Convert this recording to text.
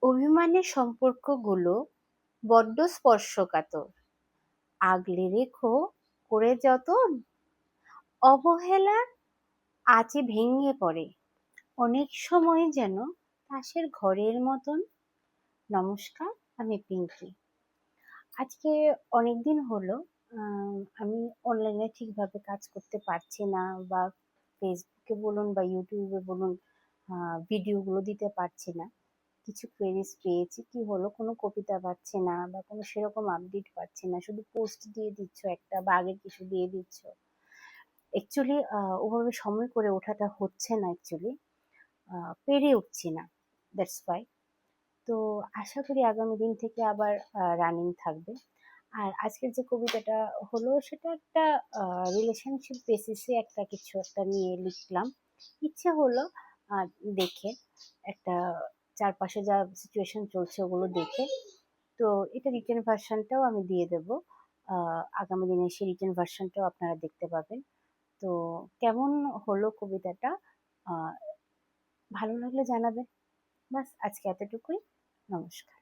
অভিমানের সম্পর্কগুলো বড্ড স্পর্শকাতর। আগলে রেখো করে যতন, অবহেলার আঁচে ভেঙে পড়ে। অনেক সময় যেন পাশের ঘরের মতন। নমস্কার, আমি পিঙ্কি। আজকে অনেকদিন হলো আমি অনলাইনে ঠিকভাবে কাজ করতে পারছি না, বা ফেসবুকে বলুন বা ইউটিউবে বলুন ভিডিওগুলো দিতে পারছি না। কিছু কোয়েরিজ পেয়েছি, কি হলো, কোনো কবিতা পাচ্ছি না বা কোনো সেরকম আপডেট পাচ্ছি না, শুধু পোস্ট দিয়ে দিচ্ছ একটা বা আগের কিছু দিয়ে দিচ্ছ। অ্যাকচুয়ালি ওভাবে সময় করে ওঠাটা হচ্ছে না, অ্যাকচুয়ালি পেরে উঠছি না, দ্যাটস ওয়াই। তো আশা করি আগামী দিন থেকে আবার রানিং থাকবে। আর আজকের যে কবিতাটা হলো সেটা একটা রিলেশনশিপ বেসিসে একটা কিছু একটা নিয়ে লিখলাম। ইচ্ছে হলো দেখে একটা চারপাশে যা সিচুয়েশন চলছে ওগুলো দেখে। তো এটা রিটেন ভার্সনটাও আমি দিয়ে দেবো। আগামী দিনে সেই রিটেন ভার্সনটাও আপনারা দেখতে পাবেন। তো কেমন হলো কবিতাটা, ভালো লাগলে জানাবেন। বাস আজকে এতটুকুই। নমস্কার।